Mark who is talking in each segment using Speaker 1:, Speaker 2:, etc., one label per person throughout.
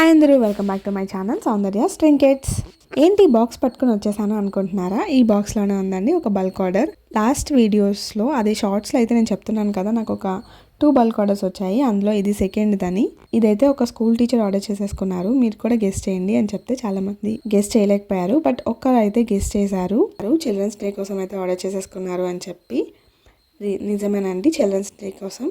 Speaker 1: Hi అందరూ, welcome back to my channel Soundarya trinkets. ఏంటి box పట్టుకుని వచ్చేసాను అనుకుంటున్నారా? ఈ బాక్స్లోనే ఉందండి ఒక బల్క్ ఆర్డర్. లాస్ట్ వీడియోస్లో అదే షార్ట్స్లో అయితే నేను చెప్తున్నాను కదా, నాకు ఒక 2 బల్క్ ఆర్డర్స్ వచ్చాయి. అందులో ఇది సెకండ్ దని. ఇదైతే ఒక స్కూల్ టీచర్ ఆర్డర్ చేసేసుకున్నారు. మీరు కూడా గెస్ట్ చేయండి అని చెప్తే చాలా మంది గెస్ట్ చేయలేకపోయారు, బట్ ఒక్కరు అయితే గెస్ట్ చేశారు. చిల్డ్రన్స్ డే కోసం అయితే ఆర్డర్ చేసేసుకున్నారు అని చెప్పి. నిజమేనండి, చిల్డ్రన్స్ డే కోసం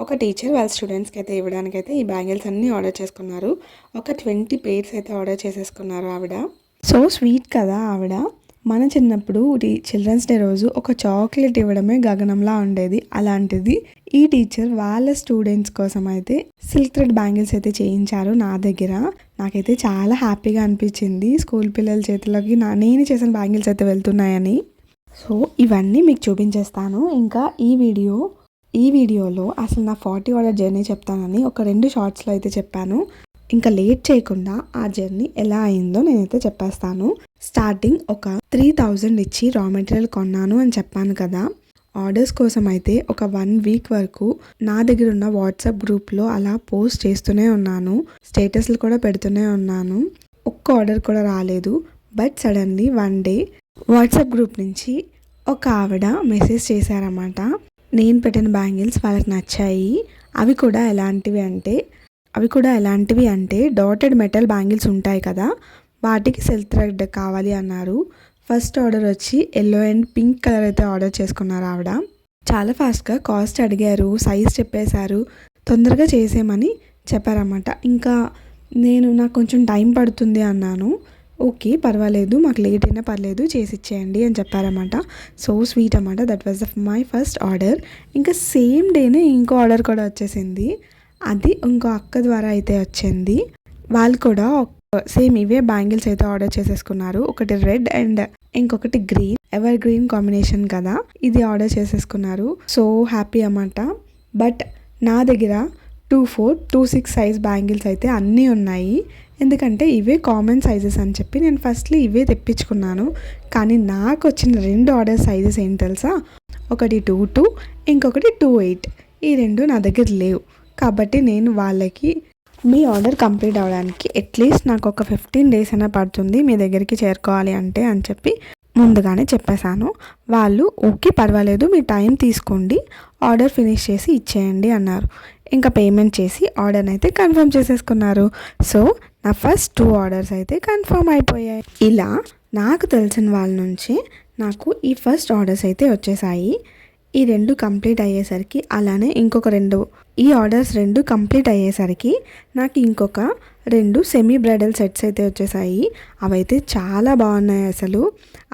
Speaker 1: ఒక టీచర్ వాళ్ళ స్టూడెంట్స్కి అయితే ఇవ్వడానికైతే ఈ బ్యాంగిల్స్ అన్నీ ఆర్డర్ చేసుకున్నారు. ఒక 20 పేర్స్ అయితే ఆర్డర్ చేసేసుకున్నారు ఆవిడ. సో స్వీట్ కదా ఆవిడ. మన చిన్నప్పుడు చిల్డ్రన్స్ డే రోజు ఒక చాక్లెట్ ఇవ్వడమే గగనంలా ఉండేది. అలాంటిది ఈ టీచర్ వాళ్ళ స్టూడెంట్స్ కోసం అయితే సిల్క్ థ్రెడ్ బ్యాంగిల్స్ అయితే చేయించారు నా దగ్గర. నాకైతే చాలా హ్యాపీగా అనిపించింది. స్కూల్ పిల్లల చేతిలోకి నేను చేసిన బ్యాంగిల్స్ అయితే వెళ్తున్నాయని. సో ఇవన్నీ మీకు చూపించేస్తాను. ఇంకా ఈ వీడియోలో అసలు నా 40 ఆర్డర్ జర్నీ చెప్తానని ఒక 2 షార్ట్స్లో అయితే చెప్పాను. ఇంకా లేట్ చేయకుండా ఆ జర్నీ ఎలా అయిందో నేనైతే చెప్పేస్తాను. స్టార్టింగ్ ఒక 3000 ఇచ్చి రా మెటీరియల్ కొన్నాను అని చెప్పాను కదా. ఆర్డర్స్ కోసం అయితే ఒక 1 వీక్ వరకు నా దగ్గర ఉన్న వాట్సాప్ గ్రూప్లో అలా పోస్ట్ చేస్తూనే ఉన్నాను. స్టేటస్లు కూడా పెడుతూనే ఉన్నాను. ఒక్క ఆర్డర్ కూడా రాలేదు. But suddenly one day WhatsApp group నుంచి ఒక ఆవిడ మెసేజ్ చేశారన్నమాట. నేను పెట్టిన బ్యాంగిల్స్ వాళ్ళకి నచ్చాయి. అవి కూడా ఎలాంటివి అంటే డాటెడ్ మెటల్ బ్యాంగిల్స్ ఉంటాయి కదా, వాటికి సిల్క్ థ్రెడ్ కావాలి అన్నారు. ఫస్ట్ ఆర్డర్ వచ్చి ఎల్లో అండ్ పింక్ కలర్ అయితే ఆర్డర్ చేసుకున్నారు ఆవిడ. చాలా ఫాస్ట్గా కాస్ట్ అడిగారు, సైజ్ చెప్పేశారు, తొందరగా చేసేయమని చెప్పారన్నమాట. ఇంకా నాకు కొంచెం టైం పడుతుంది అన్నాను. ఓకే పర్వాలేదు, మాకు లేట్ అయినా పర్లేదు, చేసి ఇచ్చేయండి అని చెప్పారన్నమాట. సో స్వీట్ అన్నమాట. That was my first order. ఇంకా సేమ్ డేనే ఇంకో ఆర్డర్ కూడా వచ్చేసింది. అది ఇంకో అక్క ద్వారా అయితే వచ్చింది. వాళ్ళు కూడా సేమ్ ఇవే బ్యాంగిల్స్ అయితే ఆర్డర్ చేసేసుకున్నారు. ఒకటి రెడ్ అండ్ ఇంకొకటి గ్రీన్, ఎవర్ గ్రీన్ కాంబినేషన్ కదా, ఇది ఆర్డర్ చేసేసుకున్నారు. సో హ్యాపీ అన్నమాట. బట్ నా దగ్గర 24, 26 సైజ్ బ్యాంగిల్స్ అయితే అన్నీ ఉన్నాయి. ఎందుకంటే ఇవే కామన్ సైజెస్ అని చెప్పి నేను ఫస్ట్లీ ఇవే తెప్పించుకున్నాను. కానీ నాకు వచ్చిన 2 ఆర్డర్ సైజెస్ ఏంటి తెలుసా? ఒకటి 22, ఇంకొకటి 28. ఈ 2 నా దగ్గర లేవు. కాబట్టి నేను వాళ్ళకి మీ ఆర్డర్ కంప్లీట్ అవ్వడానికి అట్లీస్ట్ నాకు ఒక 15 days అయినా పడుతుంది మీ దగ్గరికి చేరుకోవాలి అంటే అని చెప్పి ముందుగానే చెప్పేశాను. వాళ్ళు ఓకే పర్వాలేదు, మీ టైం తీసుకోండి, ఆర్డర్ ఫినిష్ చేసి ఇచ్చేయండి అన్నారు. ఇంకా పేమెంట్ చేసి ఆర్డర్ని అయితే కన్ఫర్మ్ చేసేసుకున్నారు. సో నా ఫస్ట్ 2 ఆర్డర్స్ అయితే కన్ఫర్మ్ అయిపోయాయి. ఇలా నాకు తెలిసిన వాళ్ళ నుంచి నాకు ఈ ఫస్ట్ ఆర్డర్స్ అయితే వచ్చేసాయి. ఈ 2 కంప్లీట్ అయ్యేసరికి, అలానే ఇంకొక 2 ఈ ఆర్డర్స్ 2 కంప్లీట్ అయ్యేసరికి నాకు ఇంకొక 2 సెమీ బ్రైడల్ సెట్స్ అయితే వచ్చేసాయి. అవైతే చాలా బాగున్నాయి. అసలు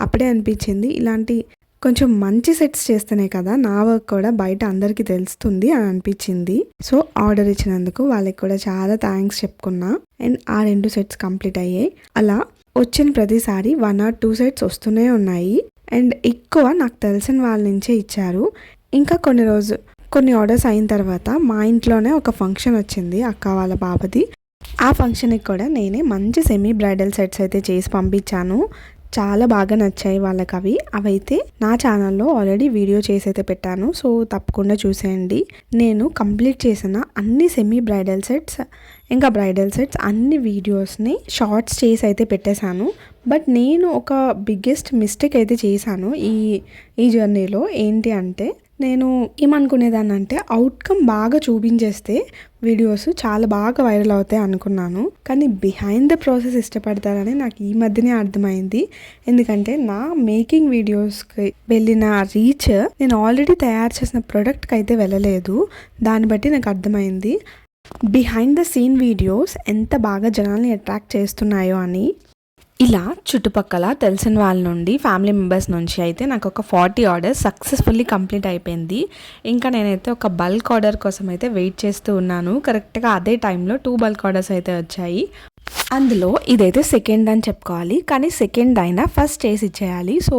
Speaker 1: అప్పుడే అనిపించింది, ఇలాంటి కొంచెం మంచి సెట్స్ చేస్తేనే కదా నా వర్క్ కూడా బయట అందరికీ తెలుస్తుంది అని అనిపించింది. సో ఆర్డర్ ఇచ్చినందుకు వాళ్ళకి కూడా చాలా థ్యాంక్స్ చెప్పుకున్నా. అండ్ ఆ 2 సెట్స్ కంప్లీట్ అయ్యాయి. అలా వచ్చిన ప్రతిసారి 1 or 2 సెట్స్ వస్తూనే ఉన్నాయి. అండ్ ఎక్కువ నాకు తెలిసిన వాళ్ళ నుంచే ఇచ్చారు. ఇంకా కొన్ని ఆర్డర్స్ అయిన తర్వాత మా ఇంట్లోనే ఒక ఫంక్షన్ వచ్చింది, అక్క వాళ్ళ బాబది. ఆ ఫంక్షన్కి కూడా నేనే మంచి సెమీ బ్రైడల్ సెట్స్ అయితే చేసి పంపించాను. చాలా బాగా నచ్చాయి వాళ్ళకి. అవైతే నా ఛానల్లో ఆల్రెడీ వీడియో చేసి అయితే పెట్టాను. సో తప్పకుండా చూసేయండి. నేను కంప్లీట్ చేసిన అన్ని సెమీ బ్రైడల్ సెట్స్ ఇంకా బ్రైడల్ సెట్స్ అన్ని వీడియోస్ని షార్ట్స్ చేసి అయితే పెట్టేశాను. బట్ నేను ఒక బిగ్గెస్ట్ మిస్టేక్ అయితే చేశాను ఈ జర్నీలో. ఏంటి అంటే, నేను ఏమనుకునేదాన్ని అంటే అవుట్కమ్ బాగా చూపించేస్తే వీడియోస్ చాలా బాగా వైరల్ అవుతాయి అనుకున్నాను. కానీ బిహైండ్ ద ప్రాసెస్ ఇష్టపడతారని నాకు ఈ మధ్యనే అర్థమైంది. ఎందుకంటే నా మేకింగ్ వీడియోస్కి వెళ్ళిన రీచ్ నేను ఆల్రెడీ తయారు చేసిన ప్రోడక్ట్కి అయితే వెళ్ళలేదు. దాన్ని బట్టి నాకు అర్థమైంది బిహైండ్ ద సీన్ వీడియోస్ ఎంత బాగా జనాల్ని అట్రాక్ట్ చేస్తున్నాయో అని. ఇలా చుట్టుపక్కల తెలిసిన వాళ్ళ నుండి, ఫ్యామిలీ మెంబర్స్ నుంచి అయితే నాకు ఒక 40 ఆర్డర్స్ సక్సెస్ఫుల్లీ కంప్లీట్ అయిపోయింది. ఇంకా నేనైతే ఒక బల్క్ ఆర్డర్ కోసం అయితే వెయిట్ చేస్తూ ఉన్నాను. కరెక్ట్గా అదే టైంలో 2 బల్క్ ఆర్డర్స్ అయితే వచ్చాయి. అందులో ఇదైతే సెకండ్ అని చెప్పుకోవాలి, కానీ సెకండ్ అయినా ఫస్ట్ చేసి ఇచ్చేయాలి. సో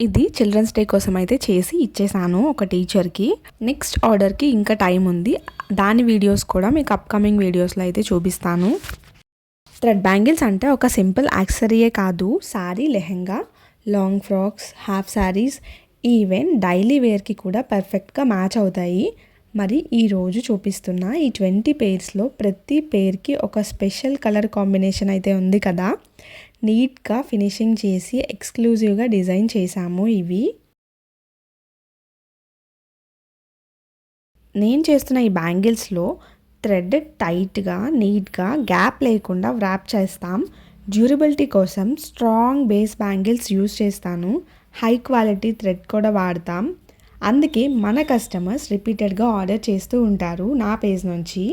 Speaker 1: ఇది చిల్డ్రన్స్ డే కోసం అయితే చేసి ఇచ్చేసాను ఒక టీచర్కి. నెక్స్ట్ ఆర్డర్కి ఇంకా టైం ఉంది. దాని వీడియోస్ కూడా మీకు అప్కమింగ్ వీడియోస్లో అయితే చూపిస్తాను. థ్రెడ్ బ్యాంగిల్స్ అంటే ఒక సింపుల్ యాక్సెసరీయే కాదు, sari, lehenga, long frocks, half saris, even daily వేర్కి కూడా పర్ఫెక్ట్గా మ్యాచ్ అవుతాయి. మరి ఈరోజు చూపిస్తున్న ఈ 20 పేర్స్లో ప్రతి పేర్కి ఒక స్పెషల్ కలర్ కాంబినేషన్ అయితే ఉంది కదా. నీట్గా ఫినిషింగ్ చేసి ఎక్స్క్లూజివ్గా డిజైన్ చేశాము. ఇవి నేను చేస్తున్న ఈ బ్యాంగిల్స్లో థ్రెడ్ టైట్గా నీట్గా గ్యాప్ లేకుండా వ్రాప్ చేస్తాం. డ్యూరబిలిటీ కోసం స్ట్రాంగ్ బేస్ బ్యాంగిల్స్ యూస్ చేస్తాను. హై క్వాలిటీ థ్రెడ్ కూడా వాడతాం. అందుకే మన కస్టమర్స్ రిపీటెడ్గా ఆర్డర్ చేస్తూ ఉంటారు నా పేజ్ నుంచి.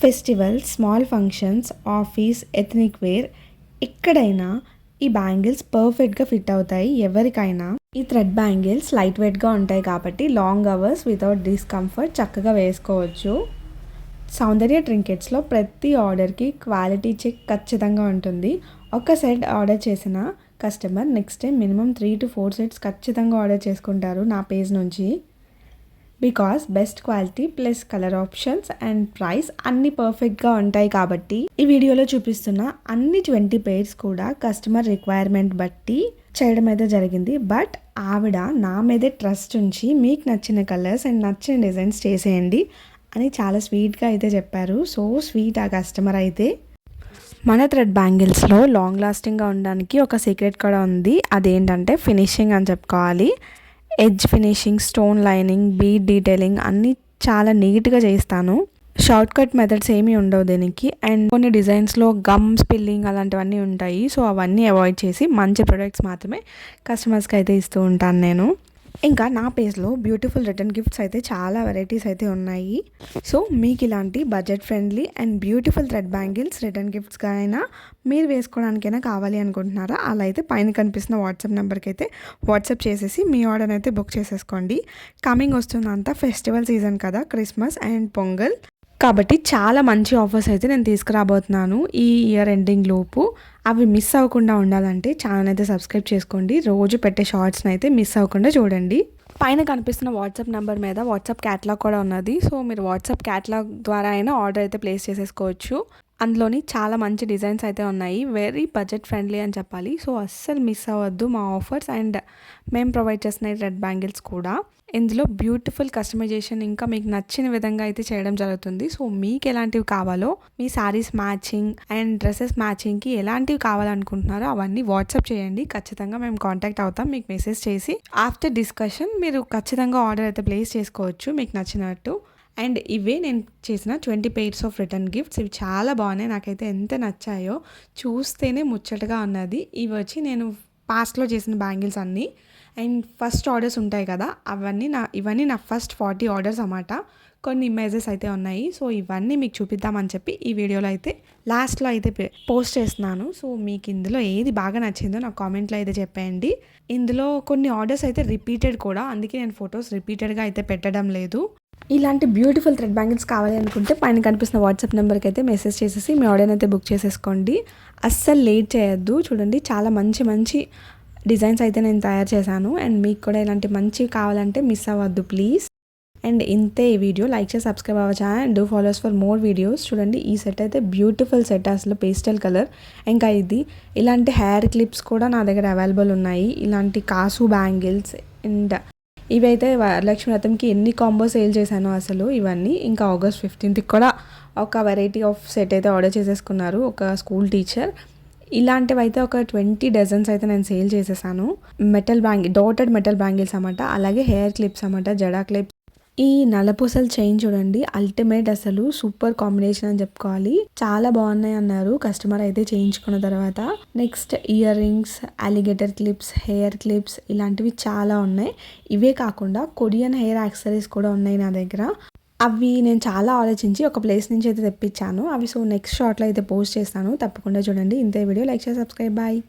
Speaker 1: Festival, small functions, office, ethnic wear ఎక్కడైనా ఈ బ్యాంగిల్స్ పర్ఫెక్ట్గా ఫిట్ అవుతాయి ఎవరికైనా. ఈ థ్రెడ్ బ్యాంగిల్స్ లైట్ వెయిట్గా ఉంటాయి కాబట్టి లాంగ్ అవర్స్ వితౌట్ డిస్కంఫర్ట్ చక్కగా వేసుకోవచ్చు. సౌందర్య ట్రింకెట్స్లో ప్రతి ఆర్డర్కి క్వాలిటీ చెక్ ఖచ్చితంగా ఉంటుంది. ఒక సెట్ ఆర్డర్ చేసిన customer next time minimum 3 to 4 sets ఖచ్చితంగా ఆర్డర్ చేసుకుంటారు నా పేజ్ నుంచి. Because best quality plus colour options and price అన్నీ పర్ఫెక్ట్గా ఉంటాయి కాబట్టి. ఈ వీడియోలో చూపిస్తున్న అన్ని 20 పేర్స్ కూడా కస్టమర్ రిక్వైర్మెంట్ బట్టి చేయడం అయితే జరిగింది. బట్ ఆవిడ నా మీదే ట్రస్ట్ ఉంచి మీకు నచ్చిన కలర్స్ అండ్ నచ్చిన డిజైన్స్ చేసేయండి అని చాలా స్వీట్గా అయితే చెప్పారు. సో స్వీట్ ఆ కస్టమర్ అయితే. మన థ్రెడ్ బ్యాంగిల్స్లో లాంగ్ లాస్టింగ్గా ఉండడానికి ఒక సీక్రెట్ కూడా ఉంది. అదేంటంటే ఫినిషింగ్ అని చెప్పుకోవాలి. Edge finishing, stone lining, bead detailing అన్నీ చాలా నీట్గా చేస్తాను. షార్ట్ కట్ మెథడ్స్ ఏమీ ఉండవు దీనికి. అండ్ కొన్ని డిజైన్స్లో గమ్ స్పిల్లింగ్ అలాంటివన్నీ ఉంటాయి. సో అవన్నీ అవాయిడ్ చేసి మంచి ప్రొడక్ట్స్ మాత్రమే కస్టమర్స్కి అయితే ఇస్తూ ఉంటాను నేను. ఇంకా నా పేజ్లో బ్యూటిఫుల్ రిటర్న్ గిఫ్ట్స్ అయితే చాలా వెరైటీస్ అయితే ఉన్నాయి. సో మీకు ఇలాంటి budget friendly and beautiful thread bangles return గిఫ్ట్స్గా అయినా మీరు వేసుకోవడానికైనా కావాలి అనుకుంటున్నారా, అలా అయితే పైన కనిపిస్తున్న వాట్సాప్ నెంబర్కి అయితే వాట్సాప్ చేసేసి మీ ఆర్డర్ అయితే బుక్ చేసేసుకోండి. కమింగ్ వస్తుందంతా ఫెస్టివల్ సీజన్ కదా, క్రిస్మస్ అండ్ పొంగల్ కాబట్టి చాలా మంచి ఆఫర్స్ అయితే నేను తీసుకురాబోతున్నాను ఈ ఇయర్ ఎండింగ్ లోపు. అవి మిస్ అవ్వకుండా ఉండాలంటే ఛానల్ అయితే సబ్స్క్రైబ్ చేసుకోండి. రోజు పెట్టే షార్ట్స్ని అయితే మిస్ అవ్వకుండా చూడండి. పైన కనిపిస్తున్న వాట్సాప్ నెంబర్ మీద వాట్సాప్ క్యాటలాగ్ కూడా ఉన్నది. సో మీరు వాట్సాప్ క్యాటలాగ్ ద్వారా అయినా ఆర్డర్ అయితే ప్లేస్ చేసేసుకోవచ్చు. అందులోని చాలా మంచి డిజైన్స్ అయితే ఉన్నాయి. వెరీ బడ్జెట్ ఫ్రెండ్లీ అని చెప్పాలి. సో అస్సలు మిస్ అవ్వద్దు మా ఆఫర్స్. అండ్ మేము ప్రొవైడ్ చేస్తున్న రెడ్ బ్యాంగిల్స్ కూడా ఇందులో బ్యూటిఫుల్ కస్టమైజేషన్ ఇంకా మీకు నచ్చిన విధంగా అయితే చేయడం జరుగుతుంది. సో మీకు ఎలాంటివి కావాలో, మీ శారీస్ మ్యాచింగ్ అండ్ డ్రెస్సెస్ మ్యాచింగ్కి ఎలాంటివి కావాలనుకుంటున్నారో అవన్నీ వాట్సాప్ చేయండి. ఖచ్చితంగా మేము కాంటాక్ట్ అవుతాం. మీకు మెసేజ్ చేసి ఆఫ్టర్ డిస్కషన్ మీరు ఖచ్చితంగా ఆర్డర్ అయితే ప్లేస్ చేసుకోవచ్చు మీకు నచ్చినట్టు. అండ్ ఇవే నేను చేసిన 20 పేర్స్ ఆఫ్ రిటర్న్ గిఫ్ట్స్. ఇవి చాలా బాగున్నాయి. నాకైతే ఎంత నచ్చాయో చూస్తేనే ముచ్చటగా ఉన్నది. ఇవి వచ్చి నేను పాస్ట్లో చేసిన బ్యాంగిల్స్ అన్నీ. అండ్ ఫస్ట్ ఆర్డర్స్ ఉంటాయి కదా, ఇవన్నీ నా ఫస్ట్ 40 ఆర్డర్స్ అన్నమాట. కొన్ని ఇమేజెస్ అయితే ఉన్నాయి. సో ఇవన్నీ మీకు చూపిద్దామని చెప్పి ఈ వీడియోలో అయితే లాస్ట్లో అయితే పోస్ట్ చేస్తున్నాను. సో మీకు ఇందులో ఏది బాగా నచ్చిందో నాకు కామెంట్లో అయితే చెప్పేయండి. ఇందులో కొన్ని ఆర్డర్స్ అయితే రిపీటెడ్ కూడా, అందుకే నేను ఫొటోస్ రిపీటెడ్గా అయితే పెట్టడం లేదు. ఇలాంటి బ్యూటిఫుల్ థ్రెడ్ బ్యాంగిల్స్ కావాలి అనుకుంటే పైన కనిపిస్తున్న వాట్సాప్ నెంబర్కి అయితే మెసేజ్ చేసేసి మీ ఆర్డర్ అయితే బుక్ చేసేసుకోండి. అస్సలు లేట్ చేయొద్దు. చూడండి చాలా మంచి మంచి డిజైన్స్ అయితే నేను తయారు చేశాను. అండ్ మీకు కూడా ఇలాంటి మంచివి కావాలంటే మిస్ అవ్వద్దు ప్లీజ్. అండ్ ఇంతే ఈ వీడియో. లైక్ చేసి సబ్స్క్రైబ్ అవ్వచ్చు and do follows for more videos. చూడండి ఈ సెట్ అయితే బ్యూటిఫుల్ సెట్, అసలు పేస్టల్ కలర్. ఇంకా ఇలాంటి హెయిర్ క్లిప్స్ కూడా నా దగ్గర అవైలబుల్ ఉన్నాయి. ఇలాంటి కాసు బ్యాంగిల్స్ అండ్ ఇవైతే వరలక్ష్మి వ్రతంకి ఎన్ని కాంబో సేల్ చేశానో అసలు ఇవన్నీ. ఇంకా August 15th కూడా ఒక వెరైటీ ఆఫ్ సెట్ అయితే ఆర్డర్ చేసేసుకున్నారు ఒక స్కూల్ టీచర్. ఇలాంటివి అయితే ఒక 20 డజన్స్ అయితే నేను సేల్ చేసేసాను. డాటెడ్ మెటల్ బ్యాంగిల్స్ అన్నమాట. అలాగే హెయిర్ క్లిప్స్ అన్నమాట, జడా క్లిప్స్. ఈ నల్లపూసల చైన్ చూడండి, అల్టిమేట్, అసలు సూపర్ కాంబినేషన్ అని చెప్పుకోవాలి. చాలా బాగున్నాయి అన్నారు కస్టమర్ అయితే చేయించుకున్న తర్వాత. Next ear rings, alligator clips, hair clips ఇలాంటివి చాలా ఉన్నాయి. ఇవే కాకుండా కొరియన్ హెయిర్ యాక్సెసరీస్ కూడా ఉన్నాయి నా దగ్గర. అవి నేను చాలా ఆలోచించి ఒక ప్లేస్ నుంచి అయితే తెప్పించాను అవి. సో నెక్స్ట్ షార్ట్లో అయితే పోస్ట్ చేస్తాను, తప్పకుండా చూడండి. ఇంతే వీడియో. లైక్ చేసి సబ్స్క్రైబ్. బాయ్.